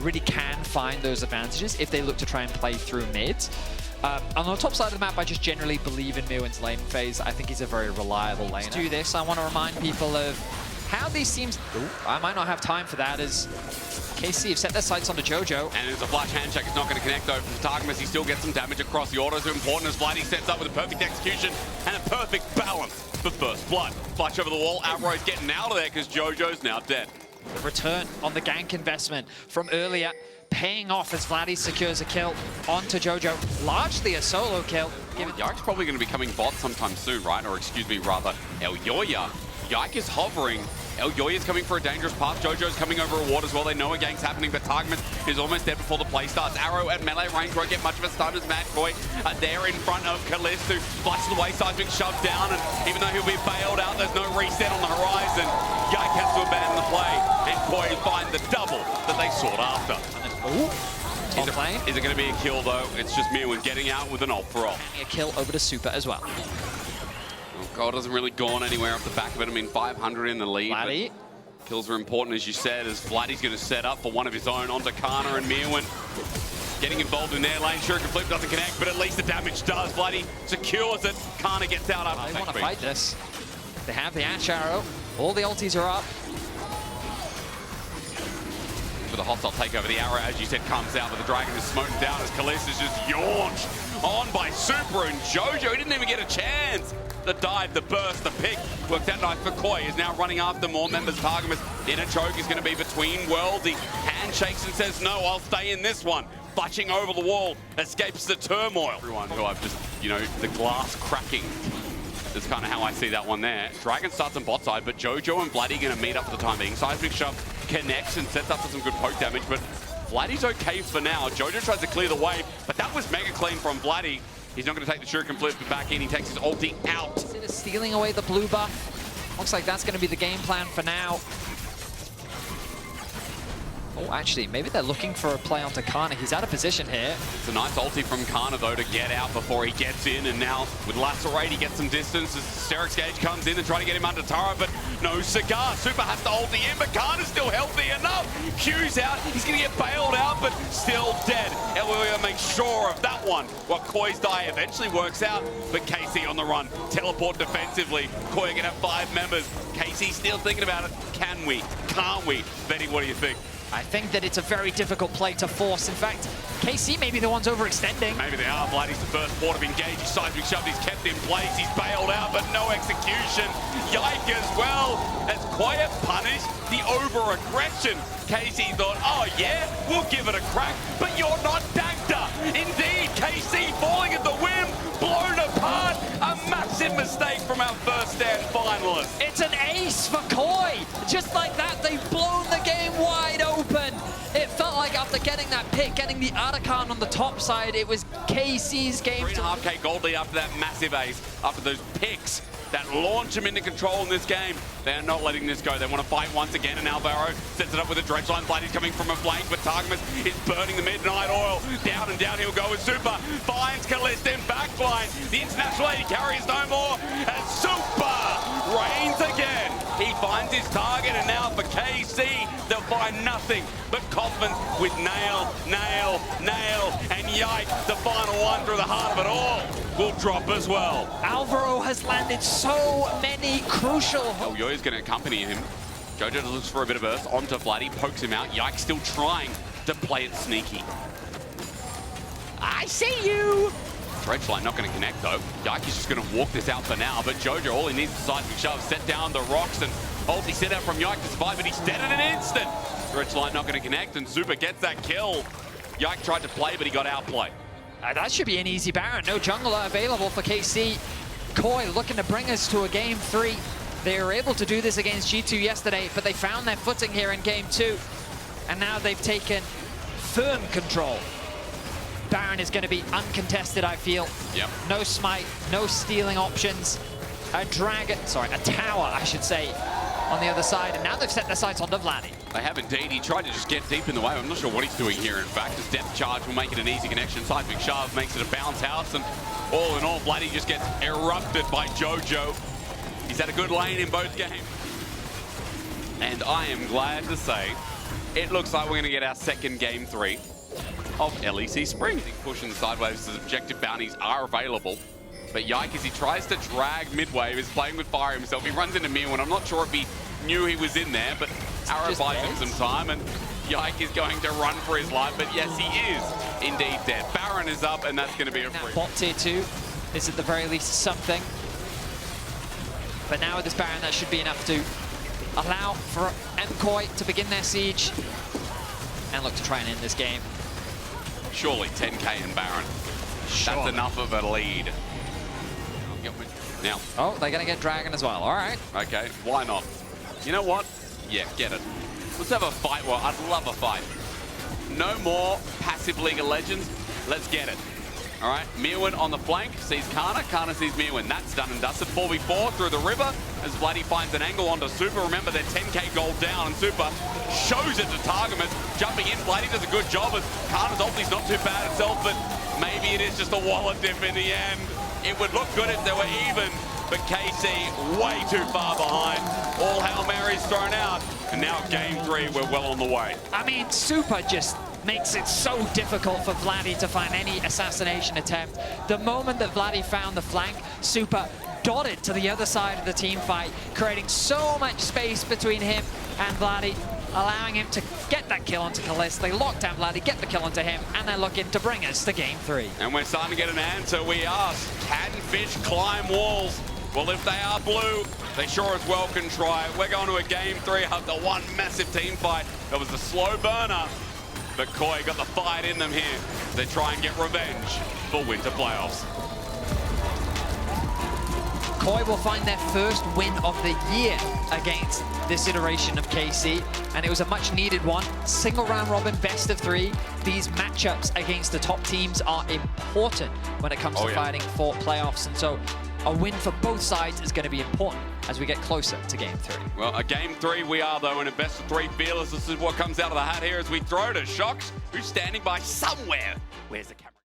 really can find those advantages if they look to try and play through mid. On the top side of the map, I just generally believe in Myrwn's lane phase. I think he's a very reliable laner. To do this, I want to remind people of how these teams... Ooh, I might not have time for that, as KC have set their sights onto Jojo. And there's a flash handshake. It's not going to connect, though, from Targamas. He still gets some damage across the autos. Important as Vladi sets up with a perfect execution and a perfect balance for first blood. Flash over the wall. Alvaro's getting out of there because Jojo's now dead. The return on the gank investment from earlier paying off as Vladi secures a kill onto Jojo. Largely a solo kill. Yike's probably going to be coming bot sometime soon, right? Or excuse me, rather, Elyoya. Yike is hovering. Elyoya's coming for a dangerous path. Jojo's coming over a ward as well. They know a gank's happening, but Targamas is almost dead before the play starts. Arrow at melee range won't get much of a stun as MKOI there in front of Caliste, who flashes the way, side's being shoved down, and even though he'll be bailed out, there's no reset on the horizon. Yike has to abandon the play, and KOI find the double that they sought after. Is it going to be a kill, though? It's just Myrwn getting out with an ult for all. A kill over to Supa as well. Oh, God hasn't really gone anywhere off the back of it. I mean, 500 in the lead. Vladi. Kills are important, as you said, as Vladi's going to set up for one of his own onto Canna and Myrwn. Getting involved in their lane. Sure, flip doesn't connect, but at least the damage does. Vladi secures it. Canna gets out after They want to fight this. They have the Ashe arrow. All the ultis are up. For the hostile takeover, the arrow, as you said, comes out, but the dragon is smoten down as Caliste is just yaunched on by Supa and Jojo. He didn't even get a chance. The dive, the burst, the pick worked out nice for KOI. Is now running after more members. Targamas in a choke is going to be between worlds. He handshakes and says, no, I'll stay in this one. Flashing over the wall, escapes the turmoil. Everyone who I've just, you know, the glass cracking. That's kind of how I see that one there. Dragon starts on bot side, but Jojo and Vladi going to meet up for the time being. Seismic shove connects and sets up for some good poke damage, but Vladi's okay for now. Jojo tries to clear the way, but that was mega clean from Vladi. He's not going to take the shuriken flip back in. He takes his ulti out. Stealing away the blue buff. Looks like that's going to be the game plan for now. Oh, actually, maybe they're looking for a play onto Canna. He's out of position here. It's a nice ulti from Canna, though, to get out before he gets in. And now, with Lacerate, he gets some distance as Steric's Gauge comes in and try to get him under Tara, but no cigar. Supa has to ulti in, but Canna's still healthy enough. Q's out. He's going to get bailed out, but still dead. Elyoya makes sure of that one. While KOI's die eventually works out, but KC on the run. Teleport defensively. KOI going to have 5 members. KC still thinking about it. Can we? Can't we? Betty, what do you think? I think that it's a very difficult play to force. In fact, KC may be the ones overextending. Maybe they are. Vladi's the first port of engage. He's seismic shoved. He's kept in place. He's bailed out, but no execution. Yike as well. As KOI punished the over-aggression. KC thought, oh yeah, we'll give it a crack, but you're not Dagda. Indeed, KC falling at the whim, blown apart. A massive mistake from our first stand finalist. It's an ace for KOI. Just like that, they've blown the game wide open. It felt like after getting that pick, getting the Eragon on the top side, it was KC's game. 3.5k gold lead after that massive ace, after those picks that launch him into control in this game. They are not letting this go. They want to fight once again, and Alvaro sets it up with a dredge line. Vladi's coming from a flank, but Targamas is burning the midnight oil. Down and down he'll go with Supa. Finds Caliste in backline. The international lady carries no more, and Supa reigns again. He finds his target, and now for KC, they'll find nothing but Kaufman with nail, nail, nail, and Yike, the final one through the heart of it all, will drop as well. Alvaro has landed so many crucial... Elyoya's going to accompany him. Jojo looks for a bit of earth onto Vladi, pokes him out. Yike still trying to play it sneaky. I see you! Dredge line not going to connect, though. Yike is just going to walk this out for now, but Jojo, all he needs is a seismic shove, set down the rocks, and ulti set out from Yike to survive, but he's dead in an instant. Dredge line not going to connect, and Supa gets that kill. Yike tried to play, but he got outplayed. That should be an easy Baron. No jungler available for KC. KOI looking to bring us to a game 3. They were able to do this against G2 yesterday, but they found their footing here in game 2. And now they've taken firm control. Baron is going to be uncontested, I feel. Yep. No smite, no stealing options. A tower, I should say, on the other side. And now they've set their sights onto Vladi. They have indeed. He tried to just get deep in the way. I'm not sure what he's doing here, in fact. His depth charge will make it an easy connection. Seismic shove makes it a bounce house. And all in all, Vladi just gets erupted by Jojo. He's had a good lane in both games. And I am glad to say it looks like we're going to get our second game 3 of LEC Spring. Pushing sideways as objective bounties are available. But Yike, as he tries to drag mid-wave, is playing with fire himself. He runs into Myrwn. I'm not sure if he knew he was in there, but Arrow buys him some time, and Yike is going to run for his life. But yes, he is indeed dead. Baron is up, and that's going to be a free. Bot tier 2 is at the very least something. But now with this Baron, that should be enough to allow for MKOI to begin their siege and look to try and end this game. Surely 10k and Baron. Sure. That's enough of a lead. Now. Oh, they're going to get Dragon as well. All right. Okay, why not? You know what? Yeah, get it. Let's have a fight. Well, I'd love a fight. No more passive League of Legends. Let's get it. All right, Myrwn on the flank, sees Canna. Canna sees Myrwn. That's done and dusted. 4v4 through the river as Vladi finds an angle onto Supa. Remember, they're 10k gold down, and Supa shows it to Targamas. Jumping in, Vladi does a good job, as Canna's ulti's not too bad itself, but maybe it is just a wallet dip in the end. It would look good if they were even, but KC way too far behind. All Hail Marys thrown out, and now game 3, we're well on the way. I mean, Supa just makes it so difficult for Vladi to find any assassination attempt. The moment that Vladi found the flank, Supa dotted to the other side of the team fight, creating so much space between him and Vladi, allowing him to get that kill onto Caliste. They lock down Vladi, get the kill onto him, and they're looking to bring us to game 3. And we're starting to get an answer. We ask, can fish climb walls? Well, if they are blue, they sure as well can try. We're going to a game 3 after one massive team fight. That was a slow burner, but KOI got the fight in them here. They try and get revenge for winter playoffs. KOI will find their first win of the year against this iteration of KC, and it was a much needed one. Single round robin, best of 3. These matchups against the top teams are important when it comes to fighting for playoffs, and so a win for both sides is going to be important as we get closer to game 3. Well, a game 3 we are, though, in a best of 3 fearless. This is what comes out of the hat here as we throw to Shox, who's standing by somewhere. Where's the camera?